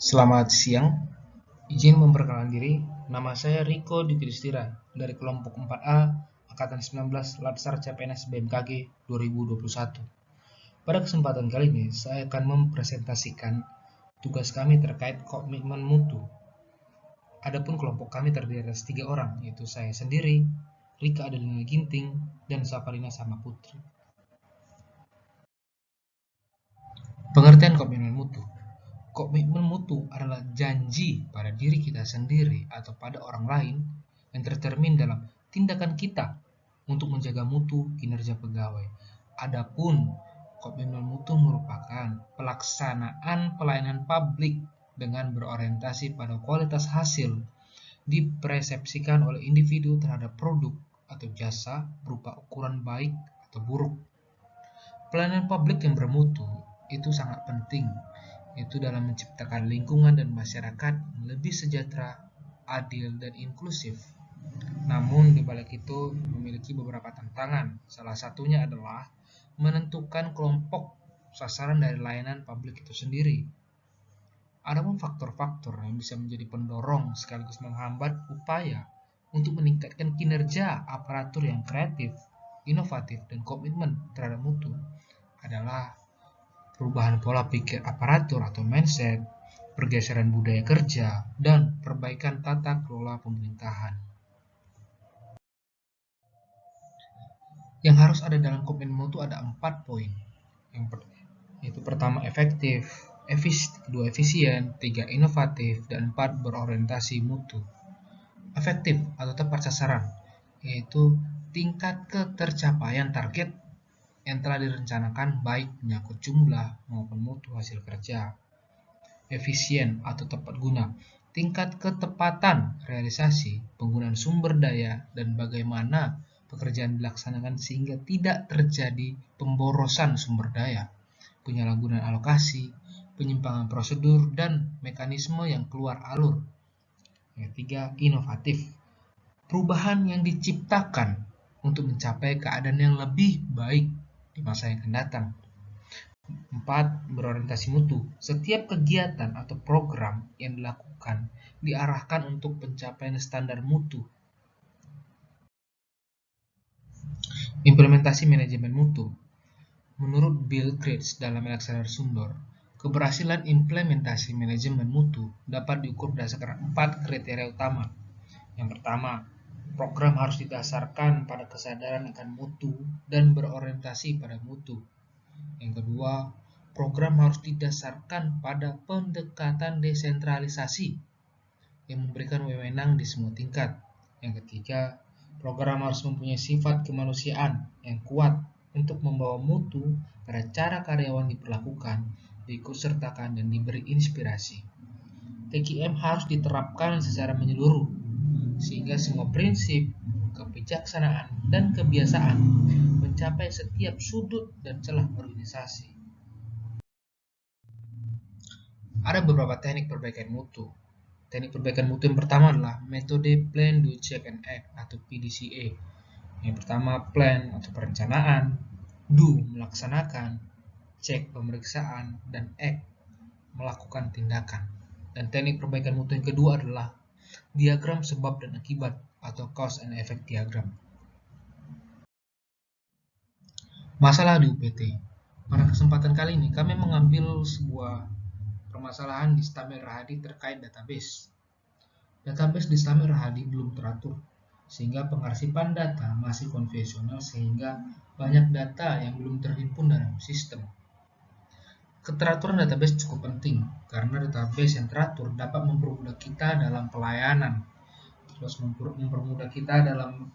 Selamat siang, izin memperkenalkan diri. Nama saya Riko Dikistira dari kelompok 4A Angkatan 19 Latsar CPNS BMKG 2021. Pada kesempatan kali ini, saya akan mempresentasikan tugas kami terkait komitmen mutu. Adapun kelompok kami terdiri atas 3 orang, yaitu saya sendiri, Rika Adelina Ginting, dan Saparina Sama Putri. Pengertian komitmen mutu. Komitmen mutu adalah janji pada diri kita sendiri atau pada orang lain yang tercermin dalam tindakan kita untuk menjaga mutu kinerja pegawai. Adapun komitmen mutu merupakan pelaksanaan pelayanan publik dengan berorientasi pada kualitas hasil dipersepsikan oleh individu terhadap produk atau jasa berupa ukuran baik atau buruk. Pelayanan publik yang bermutu itu sangat penting, itu dalam menciptakan lingkungan dan masyarakat lebih sejahtera, adil, dan inklusif. Namun di balik itu memiliki beberapa tantangan. Salah satunya adalah menentukan kelompok sasaran dari layanan publik itu sendiri. Adapun faktor-faktor yang bisa menjadi pendorong sekaligus menghambat upaya untuk meningkatkan kinerja aparatur yang kreatif, inovatif, dan komitmen terhadap mutu adalah perubahan pola pikir aparatur atau mindset, pergeseran budaya kerja, dan perbaikan tata kelola pemerintahan. Yang harus ada dalam komitmen mutu ada 4 poin. Yaitu pertama efektif, kedua efisien, 3 inovatif, dan 4 berorientasi mutu. Efektif atau tepat sasaran, yaitu tingkat ketercapaian target yang telah direncanakan baik menyangkut jumlah maupun mutu hasil kerja. Efisien atau tepat guna, tingkat ketepatan realisasi penggunaan sumber daya dan bagaimana pekerjaan dilaksanakan sehingga tidak terjadi pemborosan sumber daya, penyalahgunaan alokasi, penyimpangan prosedur, dan mekanisme yang keluar alur. Yang ketiga, inovatif, perubahan yang diciptakan untuk mencapai keadaan yang lebih baik di masa yang akan datang. 4. Berorientasi mutu. Setiap kegiatan atau program yang dilakukan diarahkan untuk pencapaian standar mutu. Implementasi manajemen mutu. Menurut Bill Gates dalam Akselerasi Sumber, keberhasilan implementasi manajemen mutu dapat diukur berdasarkan 4 kriteria utama. Yang pertama, program harus didasarkan pada kesadaran akan mutu dan berorientasi pada mutu. Yang kedua, program harus didasarkan pada pendekatan desentralisasi yang memberikan wewenang di semua tingkat. Yang ketiga, program harus mempunyai sifat kemanusiaan yang kuat untuk membawa mutu pada cara karyawan diperlakukan, diikutsertakan, dan diberi inspirasi. TKM harus diterapkan secara menyeluruh, sehingga semua prinsip, kebijaksanaan, dan kebiasaan mencapai setiap sudut dan celah organisasi. Ada beberapa teknik perbaikan mutu. Teknik perbaikan mutu yang pertama adalah metode Plan, Do, Check, and Act atau PDCA. Yang pertama plan atau perencanaan, do melaksanakan, check pemeriksaan, dan act melakukan tindakan. Dan teknik perbaikan mutu yang kedua adalah diagram sebab dan akibat atau cause and effect diagram. Masalah di UPT. Pada kesempatan kali ini kami mengambil sebuah permasalahan di Stamil Rahadi terkait database. Database di Stamil Rahadi belum teratur, sehingga pengarsipan data masih konvensional sehingga banyak data yang belum terhimpun dalam sistem. Keteraturan database cukup penting karena database yang teratur dapat mempermudah kita dalam pelayanan, terus mempermudah kita dalam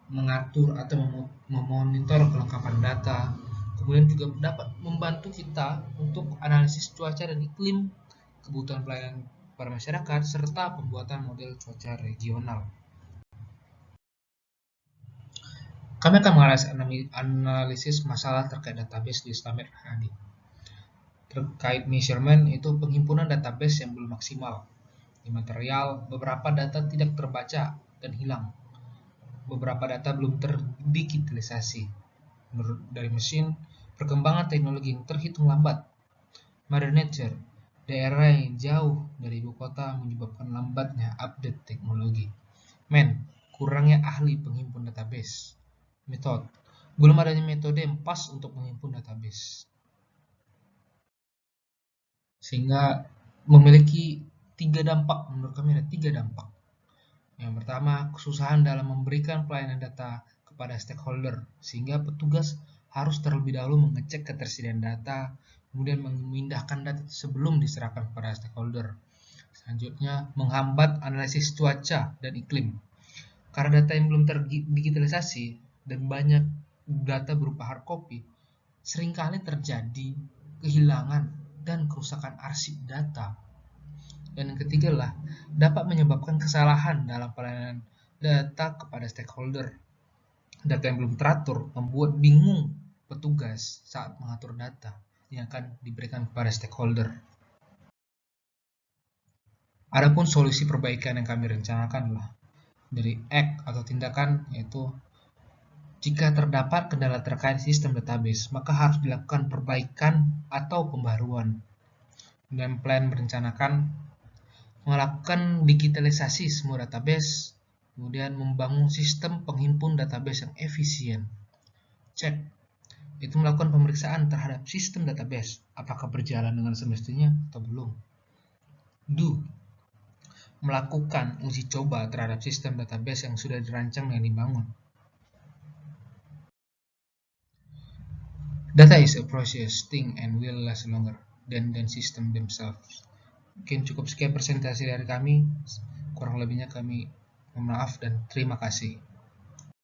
mengatur atau memonitor kelengkapan data, kemudian juga dapat membantu kita untuk analisis cuaca dan iklim, kebutuhan pelayanan para masyarakat, serta pembuatan model cuaca regional. Kami akan menganalisis masalah terkait database di Stamil Rahadi. Terkait measurement itu penghimpunan database yang belum maksimal. Di material, beberapa data tidak terbaca dan hilang. Beberapa data belum terdigitalisasi. Menurut dari mesin, perkembangan teknologi yang terhitung lambat. Mother Nature, daerah yang jauh dari ibu kota menyebabkan lambatnya update teknologi. Kurangnya ahli penghimpun database. Metode. Belum adanya metode yang pas untuk menghimpun database. Sehingga memiliki 3 dampak, menurut kami ada 3 dampak. Yang pertama, kesusahan dalam memberikan pelayanan data kepada stakeholder, sehingga petugas harus terlebih dahulu mengecek ketersediaan data, kemudian memindahkan data sebelum diserahkan kepada stakeholder. Selanjutnya, menghambat analisis cuaca dan iklim. Karena data yang belum terdigitalisasi dan banyak data berupa hard copy, seringkali terjadi kehilangan dan kerusakan arsip data. Dan yang ketiga lah, dapat menyebabkan kesalahan dalam pelayanan data kepada stakeholder. Data yang belum teratur membuat bingung petugas saat mengatur data yang akan diberikan kepada stakeholder. Adapun solusi perbaikan yang kami rencanakan lah dari act atau tindakan, yaitu jika terdapat kendala terkait sistem database, maka harus dilakukan perbaikan atau pembaruan. Dan plan merencanakan melakukan digitalisasi semua database, kemudian membangun sistem penghimpun database yang efisien. Cek, itu melakukan pemeriksaan terhadap sistem database, apakah berjalan dengan semestinya atau belum. Do, melakukan uji coba terhadap sistem database yang sudah dirancang dan dibangun. Data is a precious thing and will last longer than system themselves. Mungkin cukup sekian presentasi dari kami. Kurang lebihnya kami mohon maaf dan terima kasih.